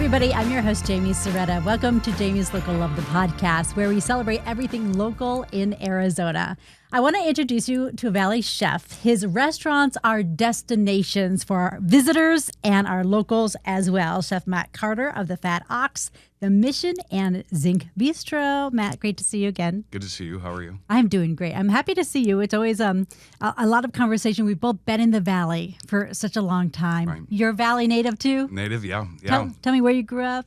everybody. I'm your host, Jaime Cerreta. Welcome to Jaime's Local Love, the podcast, where we celebrate everything local in Arizona. I want to introduce you to a Valley chef. His restaurants are destinations for our visitors and our locals as well. Chef Matt Carter of the Fat Ox, The Mission, and Zinc Bistro. Matt, great to see you again. Good to see you. How are you? I'm doing great. I'm happy to see you. It's always a lot of conversation. We've both been in the Valley for such a long time. Right. You're a Valley native too? Native, yeah. Tell me where you grew up.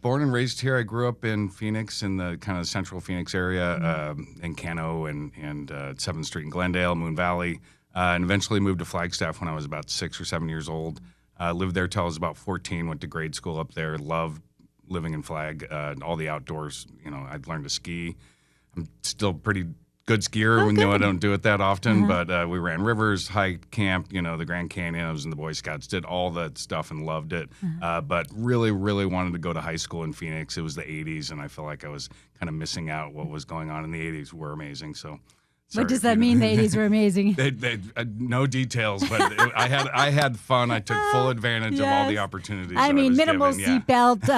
Born and raised here. I grew up in Phoenix, in the kind of central Phoenix area, in Cano and 7th Street in Glendale, Moon Valley, and eventually moved to Flagstaff when I was about 6 or 7 years old. Lived there till I was about 14, went to grade school up there, loved living in Flag, all the outdoors. You know, I'd learned to ski. I'm still pretty good skier, even though I don't do it that often, but we ran rivers, hiked, camped, the Grand Canyon. I was in the Boy Scouts, did all that stuff and loved it, but really, really wanted to go to high school in Phoenix. It was the 80s, and I felt like I was kind of missing out. What was going on in the 80s were amazing, so... What does that mean? The 80s were amazing. No details, but I had fun. I took full advantage of all the opportunities. I mean, minimal seatbelt,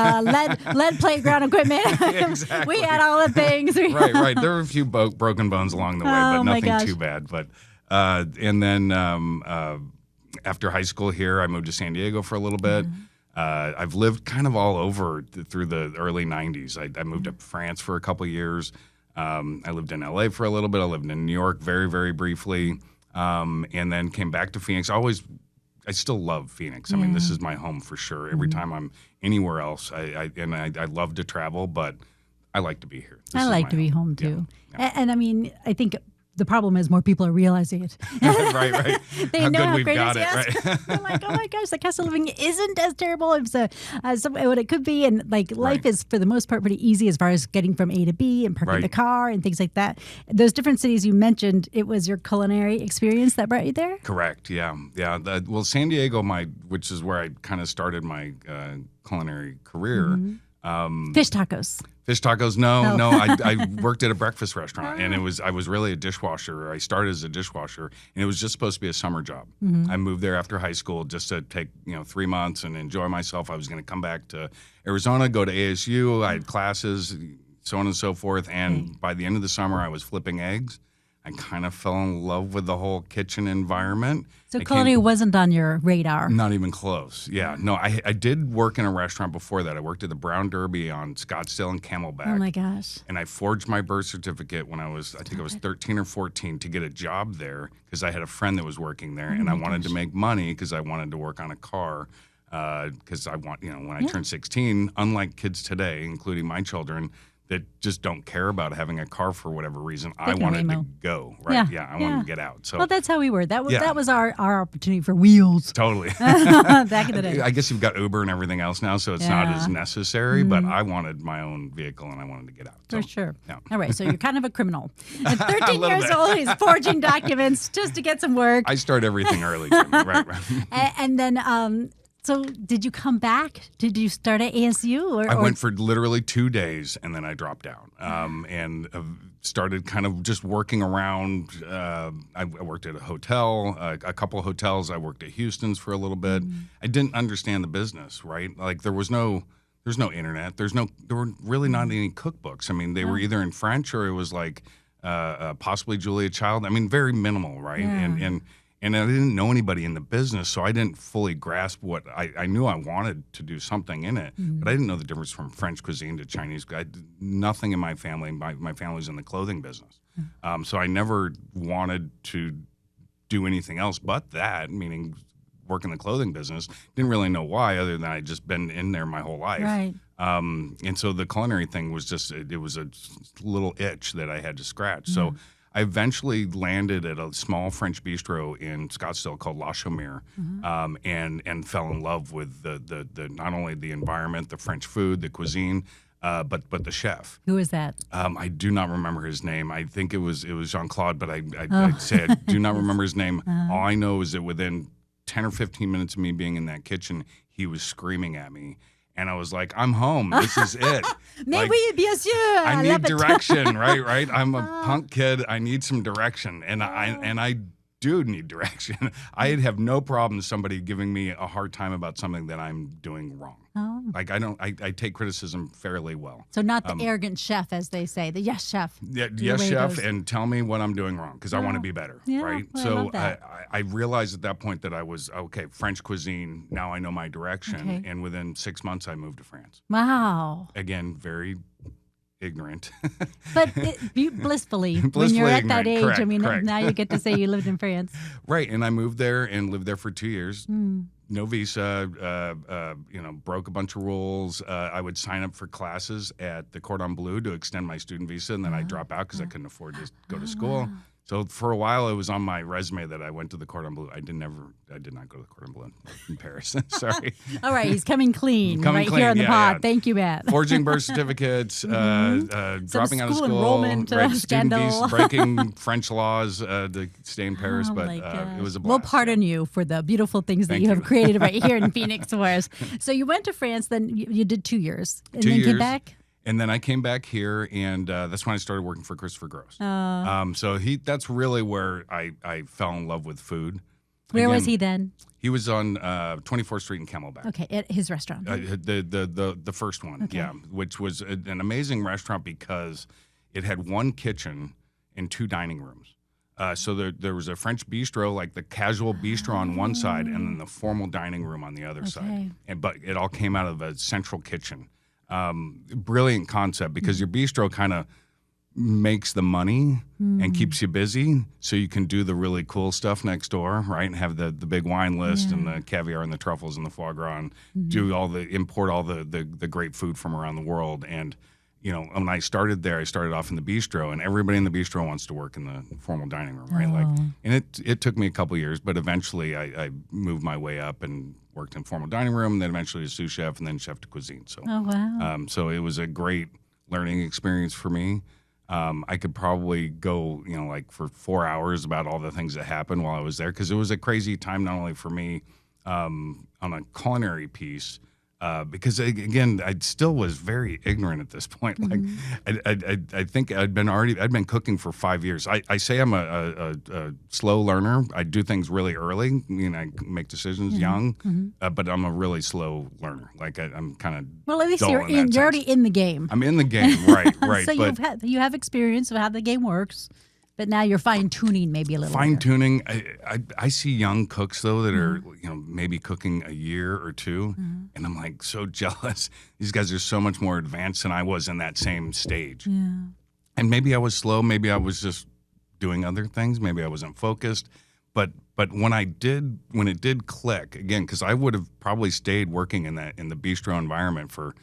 lead playground equipment. Exactly. We had all the things. Right. There were a few broken bones along the way, but nothing too bad. But and then after high school here, I moved to San Diego for a little bit. I've lived kind of all over through the early 90s. I moved to France for a couple years. I lived in LA for a little bit. I lived in New York very, very briefly, and then came back to Phoenix. I still love Phoenix. I mean, this is my home for sure. Every time I'm anywhere else, I love to travel, but I like to be here. I like to be home too. Yeah. And I mean, I think the problem is more people are realizing it. Right. They know how we've great got it is. Right? They're like, oh my gosh, the cost of living isn't as terrible as what it could be. And life is, for the most part, pretty easy as far as getting from A to B and parking the car and things like that. Those different cities you mentioned, it was your culinary experience that brought you there? Correct, yeah. Well, San Diego, which is where I kind of started my culinary career. Fish tacos. Fish tacos? No. I worked at a breakfast restaurant, and I was really a dishwasher. I started as a dishwasher, and it was just supposed to be a summer job. I moved there after high school just to take 3 months and enjoy myself. I was going to come back to Arizona, go to ASU. I had classes, so on and so forth. And by the end of the summer, I was flipping eggs. I kind of fell in love with the whole kitchen environment. So culinary wasn't on your radar? Not even close. Yeah. No, I did work in a restaurant before that. I worked at the Brown Derby on Scottsdale and Camelback. Oh, my gosh. And I forged my birth certificate when I was 13 or 14 to get a job there because I had a friend that was working there, and I wanted to make money because I wanted to work on a car because I want, when I turned 16, unlike kids today, including my children, that just don't care about having a car for whatever reason. I wanted to go, right? Yeah, I wanted to get out. So, well, that's how we were. That was our opportunity for wheels. Totally. Back in the day. I guess you've got Uber and everything else now, so it's not as necessary, but I wanted my own vehicle and I wanted to get out. So, for sure. Yeah. All right, so you're kind of a criminal. At 13 years old, he's forging documents just to get some work. I start everything early, right. And then... So did you come back? Did you start at ASU? I went for literally 2 days, and then I dropped out and started kind of just working around. I worked at a hotel, a couple of hotels. I worked at Houston's for a little bit. I didn't understand the business, right? Like there's no internet. There were really not any cookbooks. I mean, they were either in French or it was like possibly Julia Child. I mean, very minimal, right? Yeah. And I didn't know anybody in the business, so I didn't fully grasp what I knew I wanted to do something in it, but I didn't know the difference from French cuisine to Chinese. Nothing in my family. My family's in the clothing business. So I never wanted to do anything else but that, meaning work in the clothing business. Didn't really know why, other than I'd just been in there my whole life. Right. And so the culinary thing was just, it was a little itch that I had to scratch. So I eventually landed at a small French bistro in Scottsdale called La Chaumière, and fell in love with the not only the environment, the French food, the cuisine, but the chef. Who is that? I do not remember his name. I think it was Jean-Claude, but I'd say I do not remember his name. All I know is that within 10 or 15 minutes of me being in that kitchen, he was screaming at me. And I was like, I'm home. This is it. Mais oui, bien sûr. I need direction, right? I'm a punk kid. I need some direction. And I do need direction. I'd have no problem somebody giving me a hard time about something that I'm doing wrong. Oh. Like I take criticism fairly well. So not the arrogant chef, as they say, the yes chef. Yeah, yes, chef, and tell me what I'm doing wrong because I want to be better, right? Well, so I love that. I realized at that point that I was, okay, French cuisine, now I know my direction. Okay. And within 6 months, I moved to France. Wow. Again, very ignorant. But blissfully, when you're at that ignorant. age, I mean, Correct. now you get to say you lived in France. Right, and I moved there and lived there for 2 years. No visa, broke a bunch of rules. I would sign up for classes at the Cordon Bleu to extend my student visa, and then I'd drop out because I couldn't afford to go to school. Wow. So for a while, it was on my resume that I went to the Cordon Bleu. I did not go to the Cordon Bleu in Paris. Sorry. All right, he's coming clean Coming right clean, here on the yeah, pod. yeah. Thank you, Matt. Forging birth certificates, dropping out of school, enrollment student scandal. visa, breaking French laws to stay in Paris, Oh, but my gosh. it was a blast. We'll pardon you for the beautiful things that Thank you have you. created right here in Phoenix for us. So you went to France, then you did 2 years, and 2 then came years. back? And then I came back here, and that's when I started working for Christopher Gross. So that's really where I fell in love with food. Where was Again, he then? He was on 24th Street in Camelback. Okay, at his restaurant. The first one, Okay. yeah, which was an amazing restaurant because it had one kitchen and 2 dining rooms. So there was a French bistro, like the casual bistro on one side, and then the formal dining room on the other side. But it all came out of a central kitchen. Brilliant concept because your bistro kind of makes the money and keeps you busy so you can do the really cool stuff next door, right? And have the big wine list and the caviar and the truffles and the foie gras and import all the great food from around the world. And, when I started there, I started off in the bistro, and everybody in the bistro wants to work in the formal dining room, right? And it took me a couple years, but eventually I moved my way up and worked in formal dining room, then eventually as sous chef, and then chef de cuisine. So, Oh, wow. so it was a great learning experience for me. I could probably go, for 4 hours about all the things that happened while I was there because it was a crazy time not only for me on a culinary piece. Because again, I still was very ignorant at this point. Like, I think I'd been cooking for 5 years. I say I'm a slow learner. I do things really early. I make decisions young, but I'm a really slow learner. Like I'm kind of Well, at least dull you're in that already sense. in the game. I'm in the game, right? So you have experience of how the game works, but now you're fine tuning maybe a little. Fine tuning. I see young cooks though that are maybe cooking a year or two, and I'm like so jealous. These guys are so much more advanced than I was in that same stage. Yeah. And maybe I was slow. Maybe I was just doing other things. Maybe I wasn't focused. But when it did click again, because I would have probably stayed working in the bistro environment for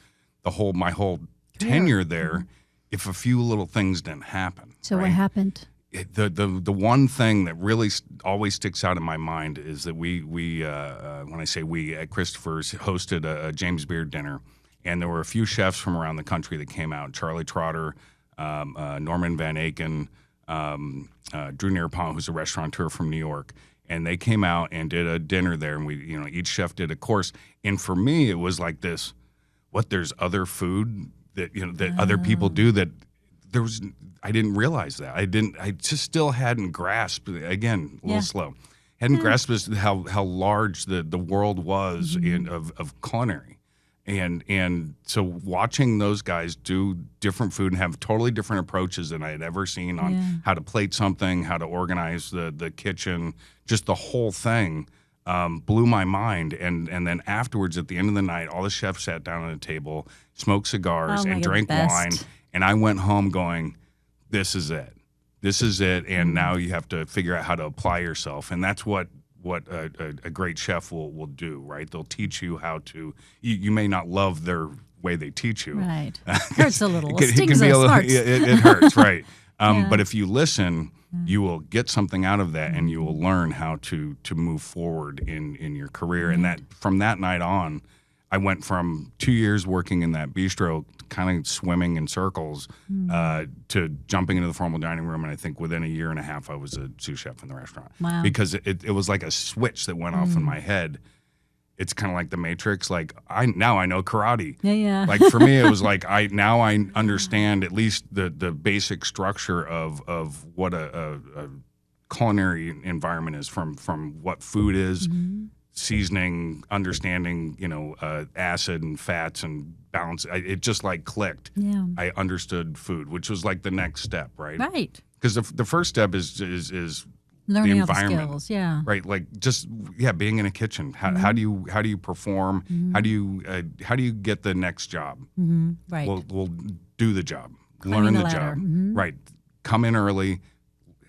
my whole tenure there, if a few little things didn't happen. So right? what happened? The one thing that really always sticks out in my mind is that we when I say we at Christopher's hosted a James Beard dinner, and there were a few chefs from around the country that came out: Charlie Trotter, Norman Van Aken, Drew Nearpont, who's a restaurateur from New York, and they came out and did a dinner there, and we each chef did a course, and for me it was like this: there's other food that that other people do that there was. I didn't realize that. I just still hadn't grasped, again, a little slow, hadn't grasped how large the world was of culinary. And so watching those guys do different food and have totally different approaches than I had ever seen on how to plate something, how to organize the kitchen, just the whole thing blew my mind. And then afterwards, at the end of the night, all the chefs sat down at a table, smoked cigars, and drank wine. And I went home going, this is it. This is it. And now you have to figure out how to apply yourself. And that's what a great chef will do, right? They'll teach you how to, you may not love their way they teach you. Right. Hurts a little. It Stings can be us. it hurts, right. But if you listen, you will get something out of that, and you will learn how to move forward in your career. And that from that night on, I went from 2 years working in that bistro, kind of swimming in circles, to jumping into the formal dining room. And I think within a year and a half, I was a sous chef in the restaurant. Wow. Because it was like a switch that went off in my head. It's kind of like the Matrix. Like now I know karate. Yeah. Like for me, it was like I understand at least the basic structure of what a culinary environment is, from what food is, seasoning, understanding, acid and fats and balance. It just like clicked. Yeah. I understood food, which was like the next step, right? Right. Because the first step is Learning the all the environment, skills. Yeah. right? Like just being in a kitchen. How do you perform? How do you get the next job? Right. We'll do the job, Climbing learn the the ladder. job, right? Come in early,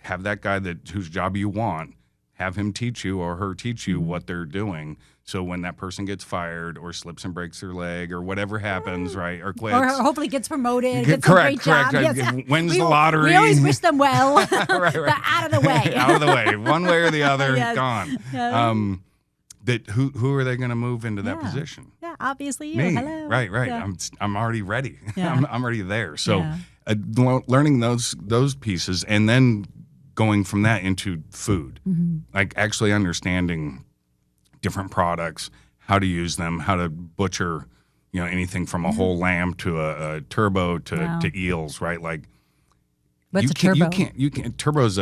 have that guy whose job you want, have him teach you or her teach you what they're doing. So when that person gets fired or slips and breaks their leg or whatever happens, right, or quits, Or hopefully gets promoted, gets correct, a great job. correct. Wins the lottery. We always wish them well. right. But out of the way. Out of the way, one way or the other, Yes. gone. Yeah. Who are they going to move into that position? Yeah, obviously you. Me. Hello. Right. Yeah. I'm already ready. Yeah. I'm already there. So Yeah. learning those pieces and then going from that into food, like actually understanding different products, how to use them, how to butcher, anything from a whole lamb to a turbo to eels, right? Like What's a turbo? You can't. Turbo's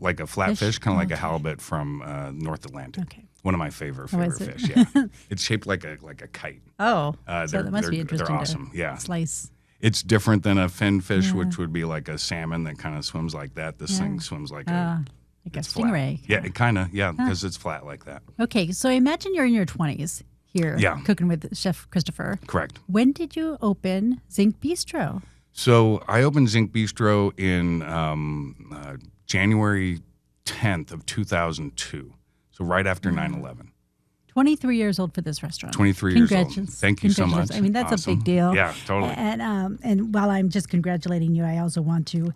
like a flat fish, kind of like a Okay. halibut from North Atlantic. Okay. One of my favorite is it? fish. Yeah, it's shaped like a kite. Oh, so that must they're, be interesting. They're awesome. To Yeah, slice. it's different than a fin fish, which would be like a salmon that kind of swims like that. This thing swims like Like a it's flat. stingray. Yeah, it kind of because it's flat like that. Okay, so imagine you're in your 20s here, cooking with Chef Christopher. Correct. When did you open Zinc Bistro? So I opened Zinc Bistro in January 10th of 2002. So right after 9/11. 23 years old for this restaurant. 23 years old. Congratulations. Thank you so much. I mean, that's Awesome. a big deal. Yeah, totally. And while I'm just congratulating you, I also want to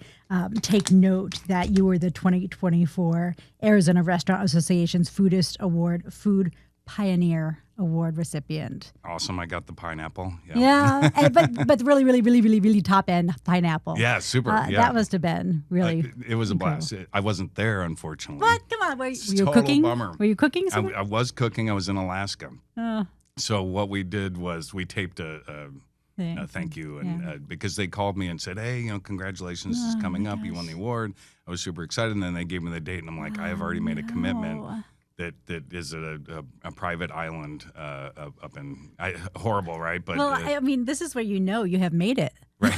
take note that you were the 2024 Arizona Restaurant Association's Foodist Award Food Pioneer Award recipient. Awesome. I got the pineapple. Yeah, but really top end pineapple. Yeah, super. That must have been really. It was a incredible. blast. I wasn't there, unfortunately. What? Come on, were you Total cooking? bummer. Were you cooking? Somewhere? I was cooking. I was in Alaska. Oh, So what we did was we taped a thank you, and because they called me and said, "Hey, congratulations, this is coming up. You won the award." I was super excited, and then they gave me the date, and I'm like, "I have already made a commitment." That is a private island up in horrible, right? But well, I mean, this is where you have made it. right.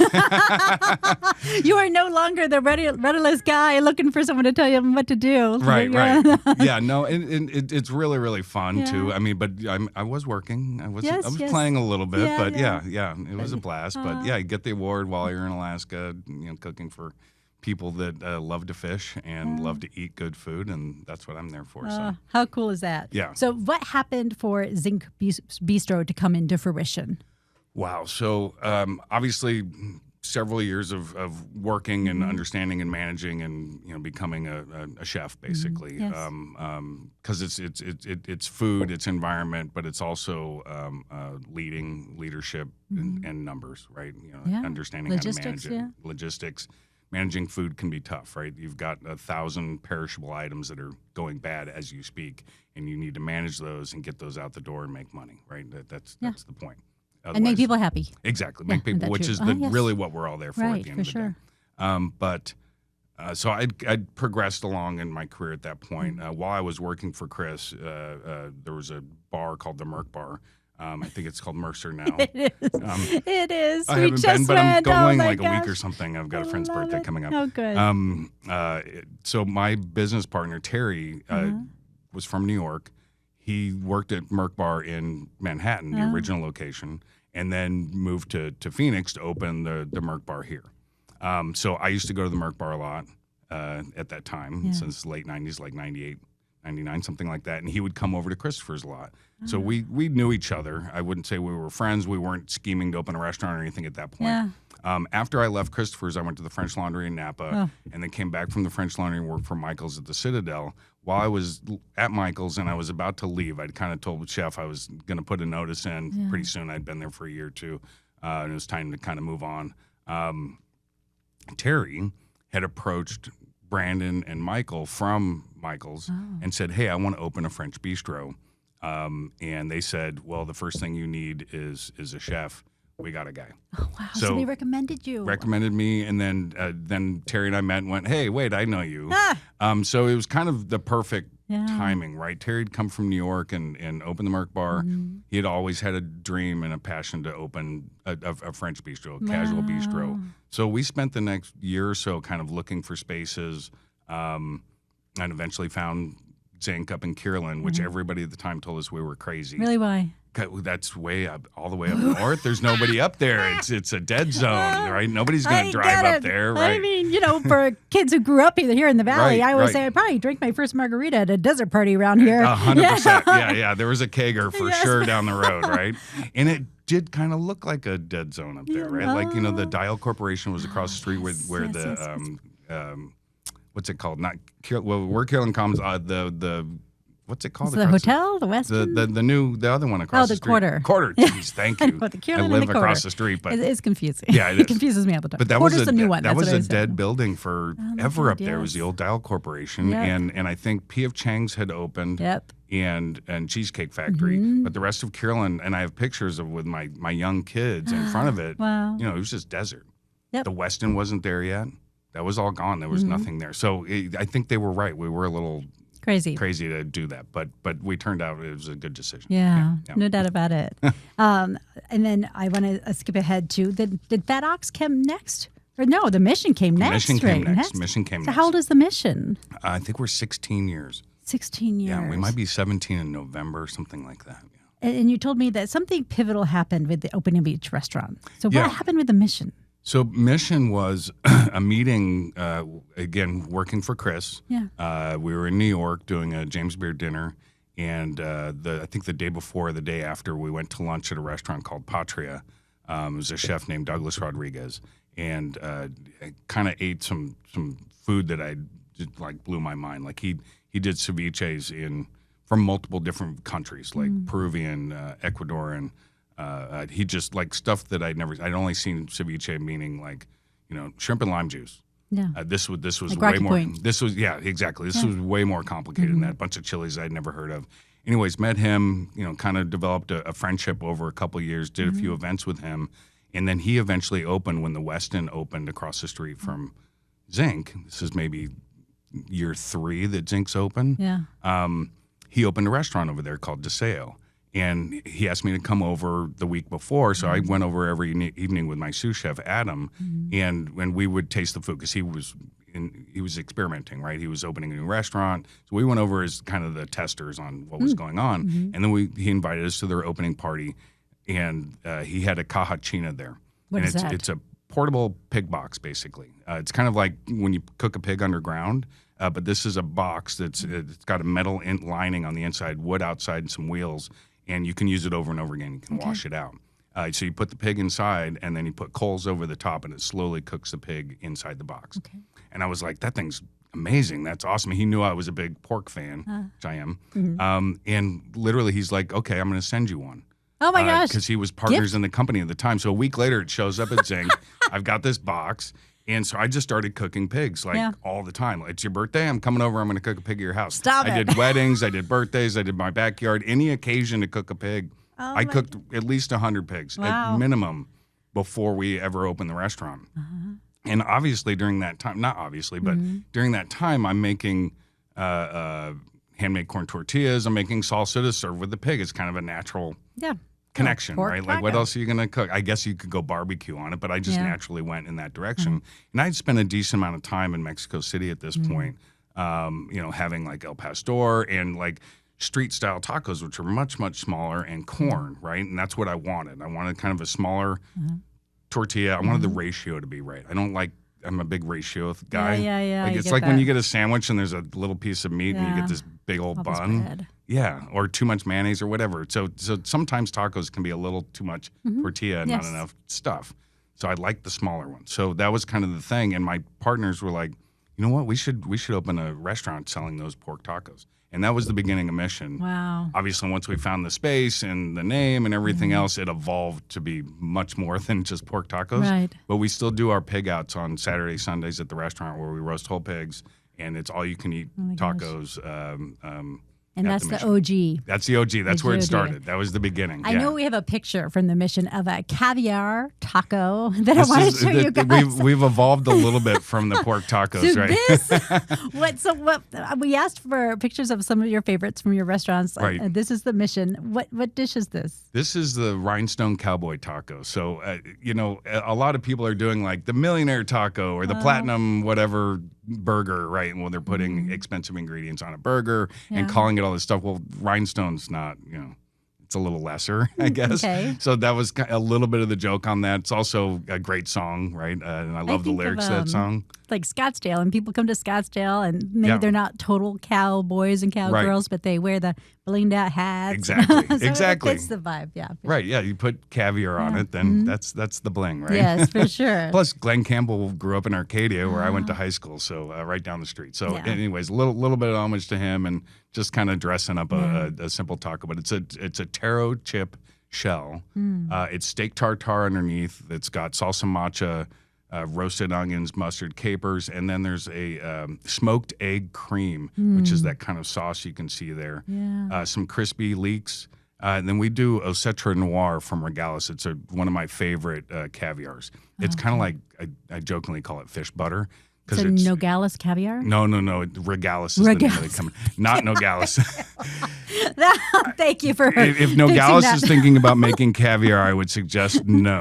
You are no longer the rudderless guy looking for someone to tell you what to do. Right. You're- Yeah, no, and it's really, really fun Yeah. too. I mean, but I was working. I was Yes, yes. playing a little bit, Yeah, but yeah. it was a blast. But yeah, you get the award while you're in Alaska, cooking for people that love to fish and love to eat good food, and that's what I'm there for. So How cool is that? Yeah. So what happened for Zinc Bistro to come into fruition? wow. So obviously, several years of working and understanding and managing and becoming a chef basically. Yes. Because it's food, it's environment, but it's also leadership and numbers, right? Yeah. Understanding Logistics, how to manage it. Logistics. Managing food can be tough, right? You've got 1,000 perishable items that are going bad as you speak, and you need to manage those and get those out the door and make money, right? That's the point. And make Otherwise- people happy. Exactly, make people, that's which true. is Yes. really what we're all there for Right, at the end for of the sure. day. So I'd progressed along in my career at that point. While I was working for Chris, there was a bar called the Merc Bar. I think it's called Mercer now. It is. I We haven't just been, but I'm went. going Oh my like a week gosh. or something. I've got a friend's Love birthday it. coming up. Oh, good. So my business partner Terry was from New York. He worked at Merc Bar in Manhattan, the original location, and then moved to Phoenix to open the Merc Bar here. So I used to go to the Merc Bar a lot at that time, since late 90s, like 98, 99, something like that. And he would come over to Christopher's a lot. So we knew each other. I wouldn't say we were friends. We weren't scheming to open a restaurant or anything at that point. Yeah. After I left Christopher's, I went to the French Laundry in Napa and then came back from the French Laundry and worked for Michael's at the Citadel. While I was at Michael's and I was about to leave, I'd kind of told the chef I was going to put a notice in pretty soon. I'd been there for a year or two, and it was time to kind of move on. Terry had approached Brandon and Michael from Michael's and said, "Hey, I want to open a French bistro." And they said, "Well, the first thing you need is a chef. we got a guy. Oh, wow. So they recommended you. Recommended me, and then Terry and I met and went, hey, wait, I know you. Ah. So it was kind of the perfect timing, right? Terry had come from New York and opened the Merc Bar. Mm-hmm. He had always had a dream and a passion to open a French bistro, a casual bistro. So we spent the next year or so kind of looking for spaces, and eventually found Zinc up in Kierland, which everybody at the time told us we were crazy. Really? Why? That's way up, all the way up north. There's nobody up there. It's a dead zone, right? Nobody's going to drive up there, right? I mean, for kids who grew up here in the valley, I always say I probably drank my first margarita at a desert party around here. 100%. Yeah. There was a kegger for sure down the road, right? And it did kind of look like a dead zone up there, right? Like, the Dial Corporation was across the street where what's it called? Not where Kierland comes, the what's it called? The hotel, the Westin, the other one across the street. Quarter. Quarter. Jeez, thank you. I live across the street, but it's confusing. Yeah, it confuses me all the time. But that Quarter's was the new one. That was a dead building for ever up there. It was the old Dial Corporation, and I think P.F. Chang's had opened. Yep. And Cheesecake Factory, but the rest of Kierland, and I have pictures of with my young kids in front of it. Wow. It was just desert. Yep. The Westin wasn't there yet. That was all gone. There was nothing there. So I think they were right. We were a little crazy to do that, but we turned out it was a good decision. Yeah. No doubt about it. And then I want to skip ahead to did Fat Ox come next? Or no, the Mission came next. Mission came next. So how old is the Mission? I think we're 16 years. 16 years. Yeah, we might be 17 in November, something like that. Yeah. And you told me that something pivotal happened with the opening of each restaurant. So what happened with the Mission? So Mission was a meeting, again, working for Chris. Yeah. We were in New York doing a James Beard dinner, and I think the day before, the day after, we went to lunch at a restaurant called Patria. It was a chef named Douglas Rodriguez, and I kind of ate some food that I just, blew my mind. Like he did ceviches from multiple different countries, like Peruvian, Ecuadorian. He just stuff that I'd only seen ceviche, meaning shrimp and lime juice. Yeah. This was like way more. Point. This was exactly. This was way more complicated than that. A bunch of chilies I'd never heard of. Anyways, met him. Kind of developed a friendship over a couple of years. Did a few events with him, and then he eventually opened when the Westin opened across the street from Zinc. This is maybe year 3 that Zinc's open. Yeah. He opened a restaurant over there called Deseo. And he asked me to come over the week before, so I went over every evening with my sous chef Adam, and when we would taste the food because he was experimenting, right? He was opening a new restaurant, so we went over as kind of the testers on what was going on, and then he invited us to their opening party, and he had a caja china there. What is that? It's a portable pig box, basically. It's kind of like when you cook a pig underground. But this is a box it's got a metal lining on the inside, wood outside, and some wheels. And you can use it over and over again. You can wash it out. So you put the pig inside, and then you put coals over the top, and it slowly cooks the pig inside the box. Okay. And I was like, that thing's amazing. That's awesome. He knew I was a big pork fan, which I am. And literally, he's like, okay, I'm going to send you one. Oh, my gosh. Because he was partners in the company at the time. So a week later, it shows up at Zinc. I've got this box. And so I just started cooking pigs all the time. It's your birthday, I'm coming over, I'm going to cook a pig at your house. Stop it. I did weddings, I did birthdays, I did my backyard. Any occasion to cook a pig, I cooked at least 100 pigs at minimum before we ever opened the restaurant. And obviously during that time, not obviously, but during that time, I'm making handmade corn tortillas. I'm making salsa to serve with the pig. It's kind of a natural connection, right? Taco. What else are you going to cook? I guess you could go barbecue on it, but I just naturally went in that direction. And I'd spent a decent amount of time in Mexico City at this point, having El Pastor and street style tacos, which are much, much smaller, and corn, right? And that's what I wanted. I wanted kind of a smaller tortilla. I wanted the ratio to be right. I'm a big ratio guy. Yeah. It's like when you get a sandwich and there's a little piece of meat and you get this big old bun. Bread. Yeah, or too much mayonnaise or whatever. So sometimes tacos can be a little too much tortilla and not enough stuff. So I like the smaller one. So that was kind of the thing. And my partners were like, you know what, we should open a restaurant selling those pork tacos. And that was the beginning of Mission. Wow. Obviously, once we found the space and the name and everything else, it evolved to be much more than just pork tacos. Right. But we still do our pig outs on Saturday, Sundays at the restaurant where we roast whole pigs, and it's all you can eat tacos. And at that's the mission. OG. That's the OG. That's where it OG. started. That was the beginning. I know we have a picture from the mission of a caviar taco that I want to show you guys. We've evolved a little bit from the pork tacos, So right? what we asked for pictures of some of your favorites from your restaurants. Right. This is the mission. What dish is this? This is the Rhinestone Cowboy taco. So, a lot of people are doing like the millionaire taco or the platinum whatever burger, right? Well, they're putting expensive ingredients on a burger and calling it all this stuff. Well, Rhinestone's not, it's a little lesser, I guess. Okay. So that was a little bit of the joke on that. It's also a great song, right? And I love the lyrics to that song. Like Scottsdale, and people come to Scottsdale, and maybe they're not total cowboys and cowgirls, but they wear the blinged out hats. Exactly. So exactly. It fits the vibe, yeah. Right, yeah. You put caviar on it, then that's the bling, right? Yes, for sure. Plus, Glenn Campbell grew up in Arcadia, where I went to high school, so right down the street. So, anyways, a little bit of homage to him, and just kind of dressing up a simple taco. But it's a taro chip shell. It's steak tartare underneath. It's got salsa macha, roasted onions, mustard, capers, and then there's a smoked egg cream, which is that kind of sauce you can see there. Yeah. Some crispy leeks. And then we do Ocetra Noir from Regalis. It's one of my favorite caviars. It's kind of like, I jokingly call it fish butter. So it's Nogales caviar? No. Regalis is the name of the company. Not Nogales. Thank you for If Nogales is thinking about making caviar, I would suggest no.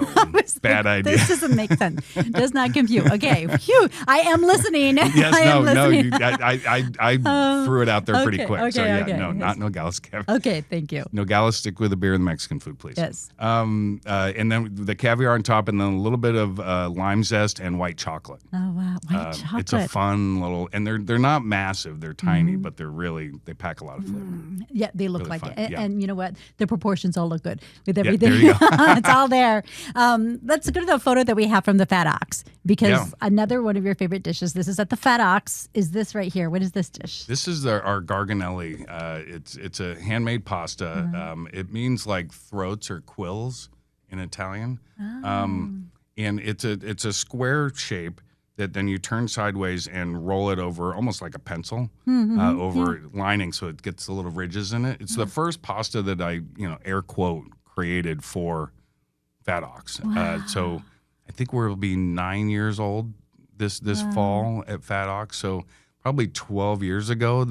Bad idea. This doesn't make sense. Does not compute. Okay. Phew. I am listening. Yes, listening. I threw it out there pretty quick. So okay. not Nogales caviar. Okay, thank you. Nogales, stick with the beer and the Mexican food, please. Yes. And then the caviar on top, and then a little bit of lime zest and white chocolate. Oh wow, white chocolate. It's a fun little, and they're not massive. They're tiny, but they pack a lot of flavor. Yeah, they look Really like fun. it. Yeah. And you know what? The proportions all look good with everything. there you go. It's all there. Let's go to the photo that we have from the Fat Ox, because another one of your favorite dishes, this is at the Fat Ox, is this right here. What is this dish? This is our garganelli. It's a handmade pasta. It means like throats or quills in Italian. And it's a square shape that then you turn sideways and roll it over almost like a pencil over lining, so it gets the little ridges in it. It's the first pasta that I, air quote, created for Fat Ox. Wow. So I think we'll be 9 years old this fall at Fat Ox. So probably 12 years ago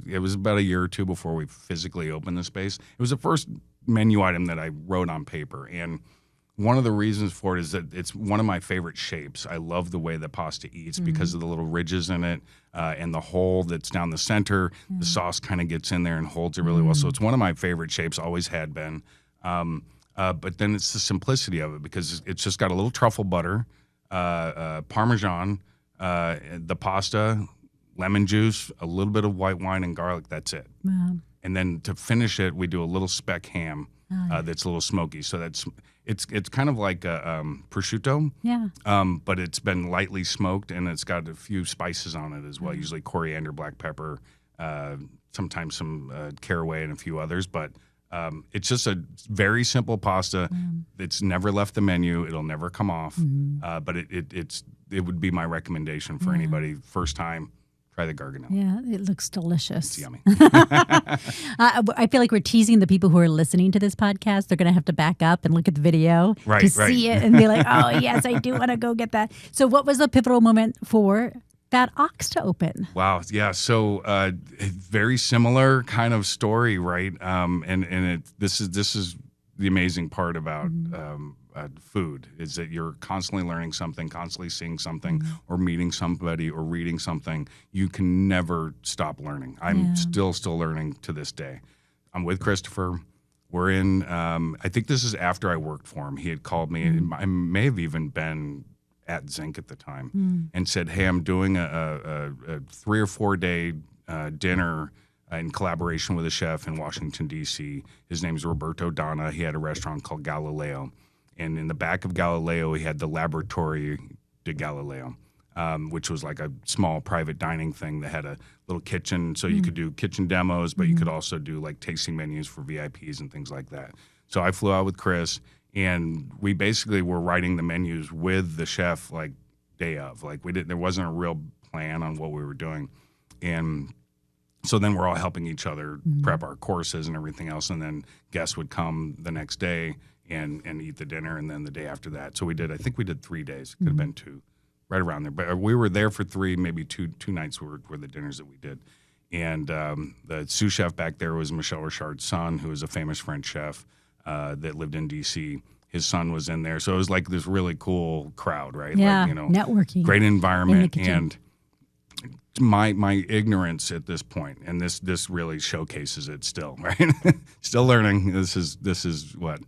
it was about a year or two before we physically opened the space. It was the first menu item that I wrote on paper, and one of the reasons for it is that it's one of my favorite shapes. I love the way the pasta eats because of the little ridges in it and the hole that's down the center. The sauce kind of gets in there and holds it really well. So it's one of my favorite shapes, always had been. But then it's the simplicity of it, because it's just got a little truffle butter, Parmesan, the pasta, lemon juice, a little bit of white wine and garlic. That's it. Wow. And then to finish it, we do a little speck ham that's a little smoky. So it's kind of like a prosciutto, but it's been lightly smoked, and it's got a few spices on it as well, usually coriander, black pepper, sometimes some caraway and a few others. But it's just a very simple pasta. It's never left the menu. It'll never come off. But it would be my recommendation for anybody, first time. Try the garganel. Yeah, it looks delicious. It's yummy. I feel like we're teasing the people who are listening to this podcast. They're going to have to back up and look at the video to see it and be like, oh, yes, I do want to go get that. So what was the pivotal moment for Fat Ox to open? Wow. Yeah. So very similar kind of story, right? This is the amazing part about food, is that you're constantly learning something, constantly seeing something, or meeting somebody, or reading something. You can never stop learning. I'm still learning to this day. I'm with Christopher. We're in, I think this is after I worked for him. He had called me, and I may have even been at Zinc at the time, and said, hey, I'm doing a 3 or 4 day dinner in collaboration with a chef in Washington, D.C. His name's Roberto Donna. He had a restaurant called Galileo. And in the back of Galileo, he had the Laboratory de Galileo, which was like a small private dining thing that had a little kitchen. So you could do kitchen demos, but you could also do like tasting menus for VIPs and things like that. So I flew out with Chris, and we basically were writing the menus with the chef like day of. Like there wasn't a real plan on what we were doing. And So then we're all helping each other prep our courses and everything else. And then guests would come the next day and eat the dinner. And then the day after that. So I think we did 3 days. Could have been 2, right around there. But we were there for 3, maybe two nights were the dinners that we did. And the sous chef back there was Michel Richard's son, who was a famous French chef that lived in D.C. His son was in there. So it was like this really cool crowd, right? Yeah, like, networking. Great environment. And my ignorance at this point, and this really showcases it still, right? Still learning. This is what,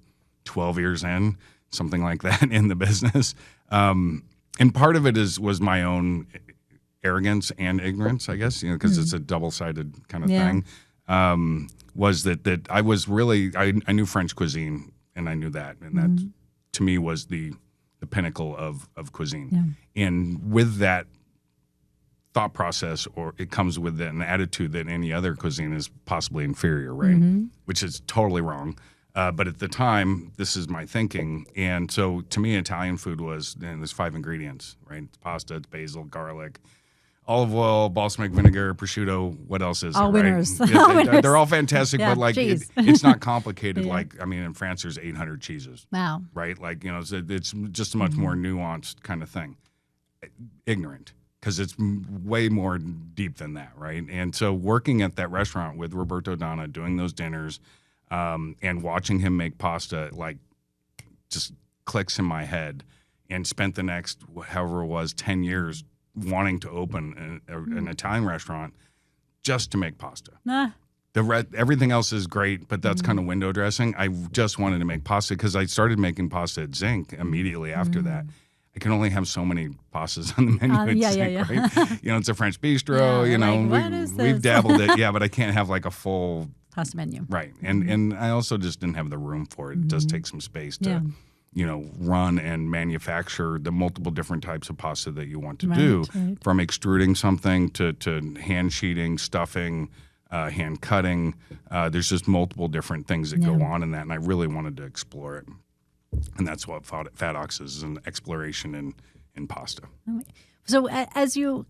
12 years in, something like that in the business. And part of it was my own arrogance and ignorance, I guess, because it's a double-sided kind of thing. Was that I was really, I knew French cuisine, and I knew that, and that to me was the pinnacle of cuisine. Yeah. And with that thought process, or it comes with an attitude that any other cuisine is possibly inferior, right? Which is totally wrong. But at the time, this is my thinking. And so to me, Italian food was, there's 5 ingredients, right? It's pasta, it's basil, garlic, olive oil, balsamic vinegar, prosciutto. What else is all there, winners. right? All winners. They're all fantastic, but like it's not complicated. Like, I mean, in France, there's 800 cheeses. Wow. Right? Like, it's just a much more nuanced kind of thing. Ignorant. Because it's way more deep than that, right? And so working at that restaurant with Roberto Donna, doing those dinners, and watching him make pasta, like, just clicks in my head, and spent the next, however it was, 10 years wanting to open an Italian restaurant just to make pasta. Everything else is great, but that's kind of window dressing. I just wanted to make pasta because I started making pasta at Zinc immediately after that. I can only have so many pastas on the menu at Zinc, right? It's a French bistro, we've dabbled it, but I can't have like a full pasta menu. Right. And I also just didn't have the room for it. It does take some space to, run and manufacture the multiple different types of pasta that you want to do, from extruding something to hand sheeting, stuffing, hand cutting. There's just multiple different things that go on in that, and I really wanted to explore it. And that's what Fat Ox is, an exploration in pasta. So as you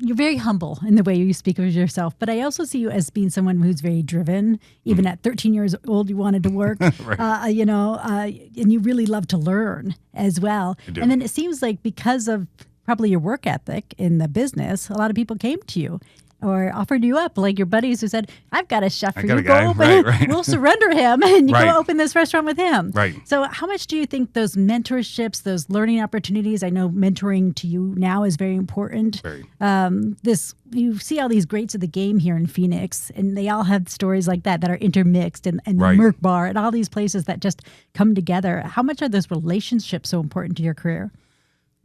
you're very humble in the way you speak of yourself, but I also see you as being someone who's very driven. Even at 13 years old, you wanted to work, and you really love to learn as well. I do. And then it seems like because of probably your work ethic in the business, a lot of people came to you or offered you up, like your buddies who said, I've got a chef for you. Go open, we'll surrender him, and you go open this restaurant with him. Right. So how much do you think those mentorships, those learning opportunities, I know mentoring to you now is very important. Very. You see all these greats of the game here in Phoenix, and they all have stories like that are intermixed, and the Merc Bar and all these places that just come together. How much are those relationships so important to your career?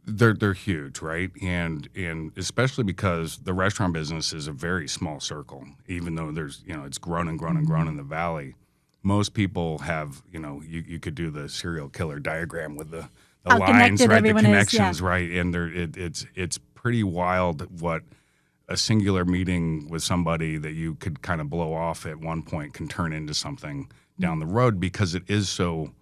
They're huge, right? And especially because the restaurant business is a very small circle, even though there's, it's grown and grown and grown in the valley. Most people have, you could do the serial killer diagram with the lines, right? The connections, right? And it's pretty wild what a singular meeting with somebody that you could kind of blow off at one point can turn into something down the road, because it is so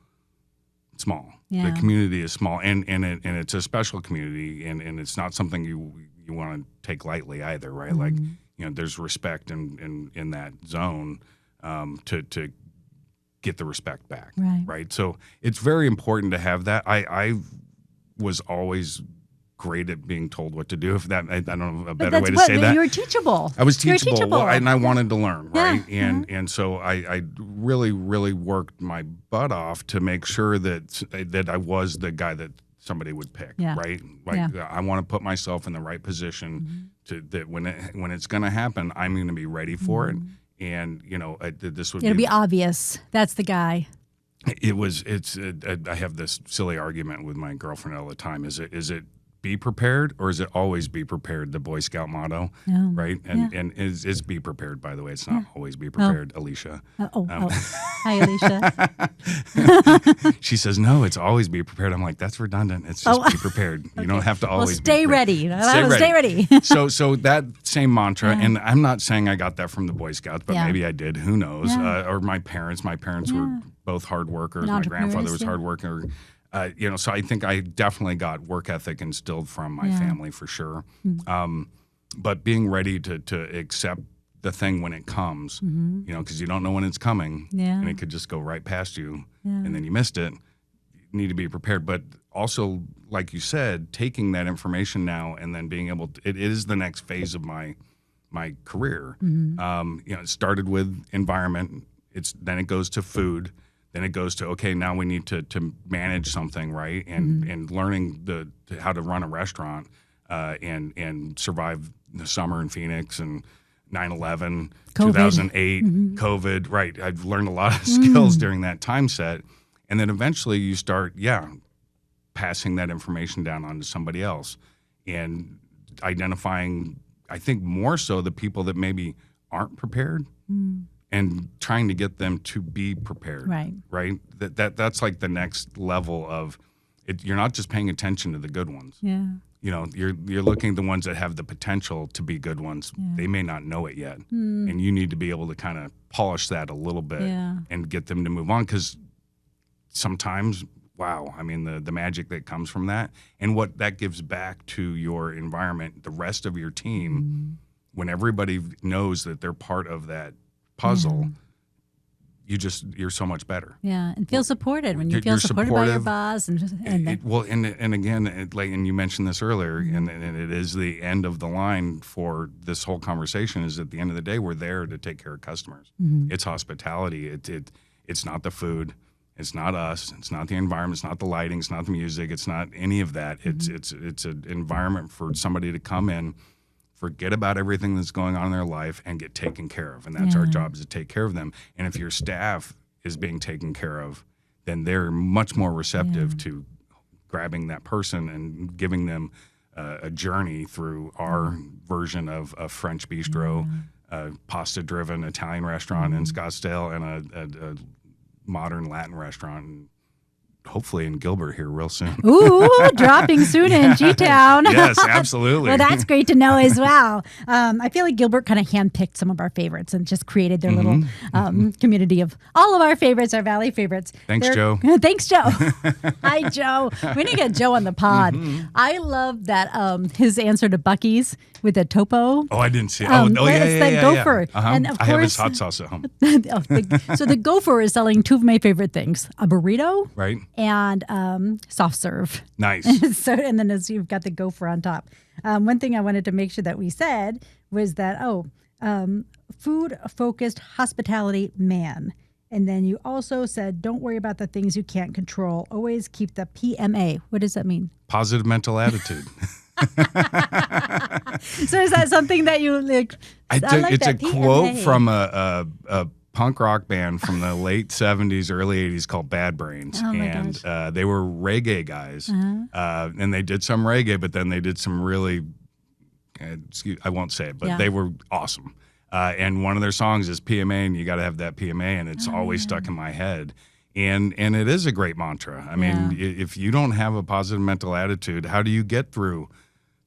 small. The community is small, and it's a special community, and it's not something you want to take lightly either, right? Like, there's respect in that zone to get the respect back, right? So it's very important to have that. I was always great at being told what to do. If that, I don't know a better way to say that. You were teachable. I was teachable, and I wanted to learn, right? And so I really, really worked my butt off to make sure that I was the guy that somebody would pick, right? Like, I want to put myself in the right position to that when it's going to happen, I'm going to be ready for it. And it'll be obvious. That's the guy. I have this silly argument with my girlfriend all the time. Is it be prepared, or is it always be prepared? The Boy Scout motto, right? And it's be prepared, by the way. It's not always be prepared, Alicia. Hi, Alicia. She says, no, it's always be prepared. I'm like, that's redundant. It's just be prepared. You don't have to always stay be ready. Stay ready. So that same mantra, and I'm not saying I got that from the Boy Scouts, but maybe I did. Who knows? Or my parents. My parents were both hard workers. My grandfather was hard worker. So I think I definitely got work ethic instilled from my family for sure. But being ready to accept the thing when it comes, because you don't know when it's coming, and it could just go right past you, and then you missed it. You need to be prepared. But also, like you said, taking that information now and then being able to, it is the next phase of my career. It started with environment. Then it goes to food. Then it goes to, okay, now we need to manage something, right? And learning how to run a restaurant and survive the summer in Phoenix and 9/11, 2008, COVID, right? I've learned a lot of skills during that time set. And then eventually you start, passing that information down onto somebody else and identifying, I think more so the people that maybe aren't prepared and trying to get them to be prepared, right? That's like the next level of it. You're not just paying attention to the good ones. Yeah. You're looking at the ones that have the potential to be good ones. They may not know it yet. And you need to be able to kind of polish that a little bit and get them to move on. Because sometimes, the magic that comes from that and what that gives back to your environment, the rest of your team, when everybody knows that they're part of that puzzle, you're so much better. Yeah, and feel supported when you feel supported by your boss. And again, and you mentioned this earlier, and it is the end of the line for this whole conversation. Is at the end of the day, we're there to take care of customers. It's hospitality. It's not the food. It's not us. It's not the environment. It's not the lighting. It's not the music. It's not any of that. It's an environment for somebody to come in, forget about everything that's going on in their life, and get taken care of. And that's our job, is to take care of them. And if your staff is being taken care of, then they're much more receptive to grabbing that person and giving them a journey through our version of a French bistro, a pasta-driven Italian restaurant in Scottsdale, and a modern Latin restaurant, and hopefully in Gilbert here real soon. Ooh, dropping soon in G-Town. Yes, absolutely. Well, that's great to know as well. I feel like Gilbert kind of handpicked some of our favorites and just created their little community of all of our favorites, our Valley favorites. Thanks, Joe. Thanks, Joe. Hi, Joe. We need to get Joe on the pod. I love that his answer to Buc-ee's with the topo. Oh, I didn't see it. It's that gopher. Yeah. And of I have his course, hot sauce at home. So the gopher is selling two of my favorite things, a burrito Right. and soft serve. Nice. So, and then you've got the gopher on top. One thing I wanted to make sure that we said was that, food-focused hospitality man. And then you also said, don't worry about the things you can't control. Always keep the PMA. What does that mean? Positive mental attitude. So is that something that you like? It's a quote from a punk rock band from the late 70s, early 80s called Bad Brains. And they were reggae guys. And they did some reggae, but then they did some really, I won't say it, but they were awesome. And one of their songs is PMA, and you got to have that PMA, and it's always stuck in my head. And it is a great mantra. I mean, if you don't have a positive mental attitude, how do you get through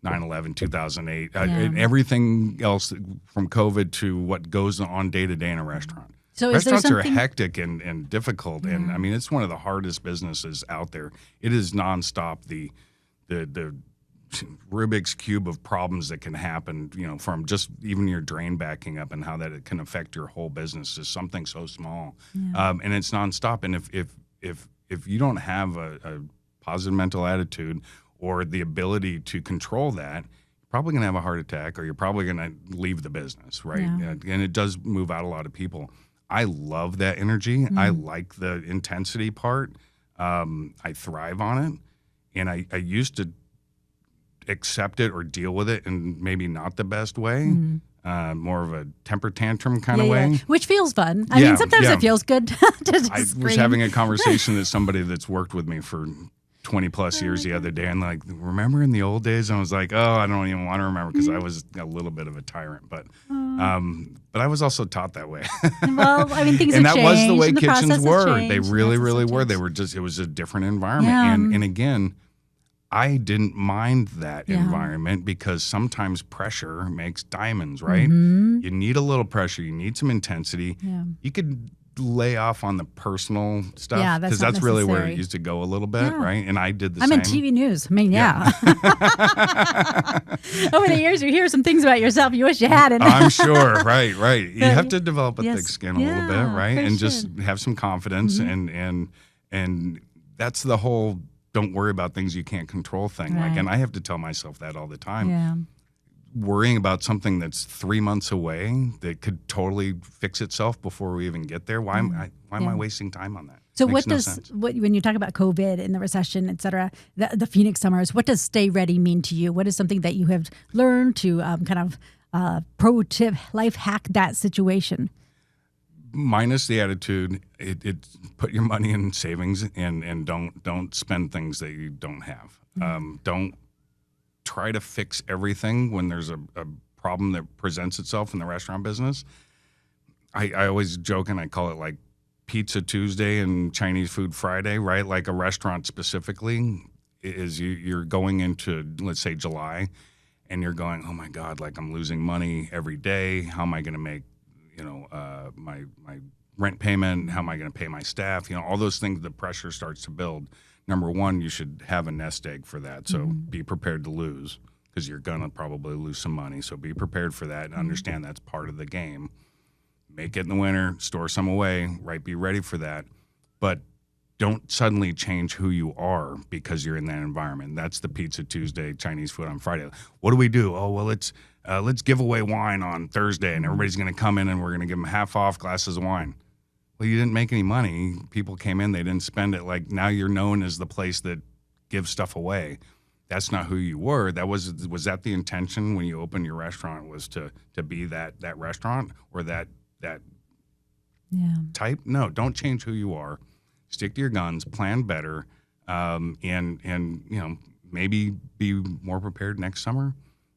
9/11, 2008, and everything else from COVID to what goes on day to day in a restaurant? So restaurants are hectic and difficult, and I mean, it's one of the hardest businesses out there. It is nonstop. The Rubik's Cube of problems that can happen, from just even your drain backing up and how that it can affect your whole business is something so small, and it's nonstop. And if you don't have a positive mental attitude or the ability to control that, you're probably going to have a heart attack, or you're probably going to leave the business, right? And it does move out a lot of people. I love that energy. I like the intensity part. I thrive on it, and I used to accept it or deal with it in maybe not the best way, more of a temper tantrum kind of way. Which feels fun. I mean, sometimes it feels good to just I was having a conversation with somebody that's worked with me for 20 plus years the other day, and like, remember in the old days? And I was like, I don't even want to remember, because I was a little bit of a tyrant, but I was also taught that way. Well, I mean, things and have that changed, was the way and the kitchens were. changed, They really were. They were just, it was a different environment. And again, I didn't mind that environment, because sometimes pressure makes diamonds, right? You need a little pressure. You need some intensity. You could lay off on the personal stuff. Yeah, because that's really where it used to go a little bit, right? And I did the same. I'm in TV news. I mean, yeah. Over the years, you hear some things about yourself you wish you hadn't. I'm sure. Right. You have to develop a thick skin a little bit, right? And just have some confidence. And that's the whole don't worry about things you can't control thing. Right. And I have to tell myself that all the time. Yeah. Worrying about something that's 3 months away that could totally fix itself before we even get there. Why am I wasting time on that? So when you talk about COVID and the recession, et cetera, the Phoenix summers, what does stay ready mean to you? What is something that you have learned to pro tip, life hack that situation? Minus the attitude, it put your money in savings and don't spend things that you don't have. Don't try to fix everything when there's a problem that presents itself in the restaurant business. I always joke and I call it like Pizza Tuesday and Chinese Food Friday, right? Like a restaurant specifically is you're going into, let's say, July, and you're going, oh my God, like I'm losing money every day. How am I going to make, my rent payment? How am I going to pay my staff? All those things, the pressure starts to build. Number one, you should have a nest egg for that. So be prepared to lose because you're going to probably lose some money. So be prepared for that and understand that's part of the game. Make it in the winter, store some away, right? Be ready for that. But don't suddenly change who you are because you're in that environment. That's the Pizza Tuesday, Chinese food on Friday. What do we do? Oh, well, let's give away wine on Thursday and everybody's going to come in and we're going to give them half off glasses of wine. Well, you didn't make any money. People came in, they didn't spend it. Like now you're known as the place that gives stuff away. That's not who you were. Was that the intention when you opened your restaurant was to be that restaurant or that type? No, don't change who you are. Stick to your guns, plan better, and maybe be more prepared next summer.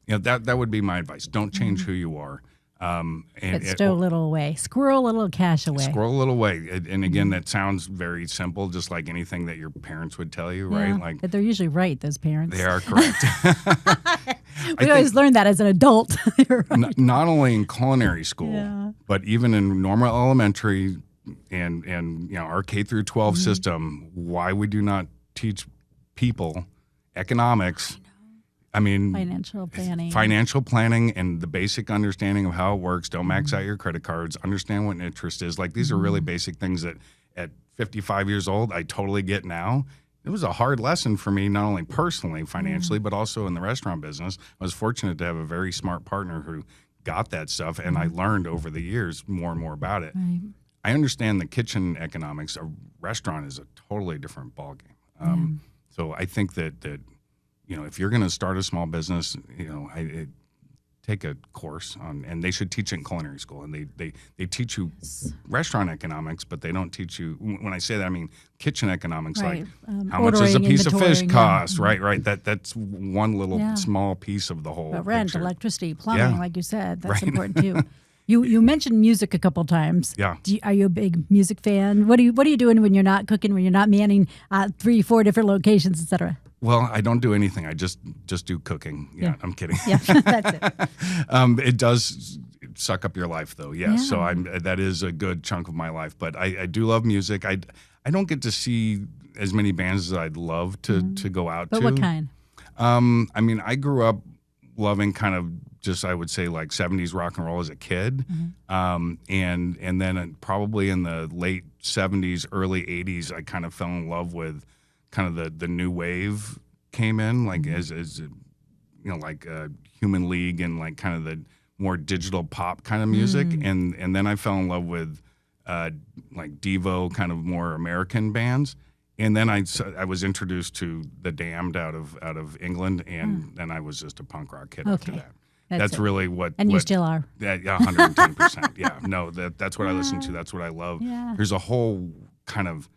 That would be my advice. Don't change who you are. But stow a little away. Squirrel a little cash away. Squirrel a little away. And again, that sounds very simple, just like anything that your parents would tell you, right? Like, but they're usually right, those parents. They are correct. We always learn that as an adult. Right. Not only in culinary school, but even in normal elementary and our K through 12 system, why we do not teach people economics. I mean, financial planning and the basic understanding of how it works. Don't max out your credit cards. Understand what interest is. Like these are really basic things that at 55 years old, I totally get now. It was a hard lesson for me, not only personally, financially, but also in the restaurant business. I was fortunate to have a very smart partner who got that stuff, and I learned over the years more and more about it. Right. I understand the kitchen economics. A restaurant is a totally different ballgame. So I think that if you're going to start a small business, take a course on, and they should teach it in culinary school. And they teach you restaurant economics, but they don't teach you. When I say that, I mean kitchen economics, right. Like how much does a piece of fish cost, right? That's one little small piece of the whole. But rent, picture. Electricity, plumbing, like you said, that's important too. You mentioned music a couple of times. Yeah. Are you a big music fan? What are you doing when you're not cooking? When you're not manning 3-4 different locations, et cetera? Well, I don't do anything. I just do cooking. Yeah. I'm kidding. Yeah, that's it. It does suck up your life, though. Yes. Yeah. So that is a good chunk of my life. But I do love music. I don't get to see as many bands as I'd love to go out to. But what kind? I mean, I grew up loving kind of just, I would say, like 70s rock and roll as a kid. And then probably in the late 70s, early 80s, I kind of fell in love with kind of the new wave came in, like as like Human League and like kind of the more digital pop kind of music. And then I fell in love with like Devo, kind of more American bands. And then I was introduced to The Damned out of England, and then I was just a punk rock kid after that. That's really what. And you still are. Yeah, 110%. Yeah, no, that's what I listen to. That's what I love. Yeah. There's a whole kind of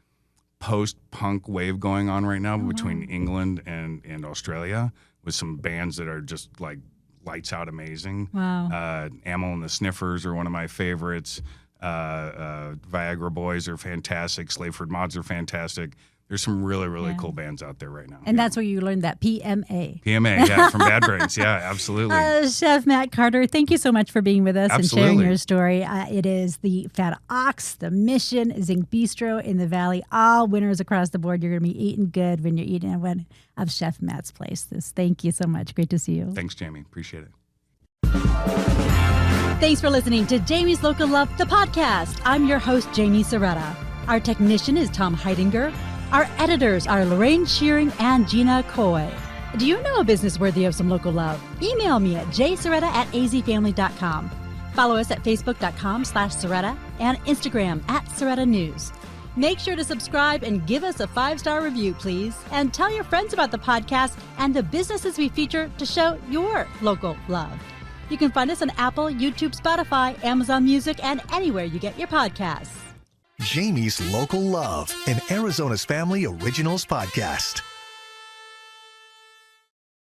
post-punk wave going on right now between England and Australia with some bands that are just like lights out amazing. Wow. Amyl and the Sniffers are one of my favorites. Viagra Boys are fantastic. Slaveford Mods are fantastic. there's some really, really cool bands out there right now. And that's where you learned that PMA. PMA, yeah, from Bad Brains. Yeah, absolutely. Chef Matt Carter, thank you so much for being with us Absolutely. and sharing your story. It is the Fat Ox, the Mission, Zinc Bistro in the Valley, all winners across the board. You're going to be eating good when you're eating at one of Chef Matt's places. Thank you so much. Great to see you. Thanks, Jamie. Appreciate it. Thanks for listening to Jamie's Local Love, the podcast. I'm your host, Jaime Cerreta. Our technician is Tom Heidinger. Our editors are Lorraine Shearing and Gina Coy. Do you know a business worthy of some local love? Email me at jcerreta@azfamily.com. Follow us at facebook.com/Cerreta and Instagram @Cerreta News. Make sure to subscribe and give us a 5-star review, please. And tell your friends about the podcast and the businesses we feature to show your local love. You can find us on Apple, YouTube, Spotify, Amazon Music, and anywhere you get your podcasts. Jamie's Local Love, an Arizona's Family Originals podcast.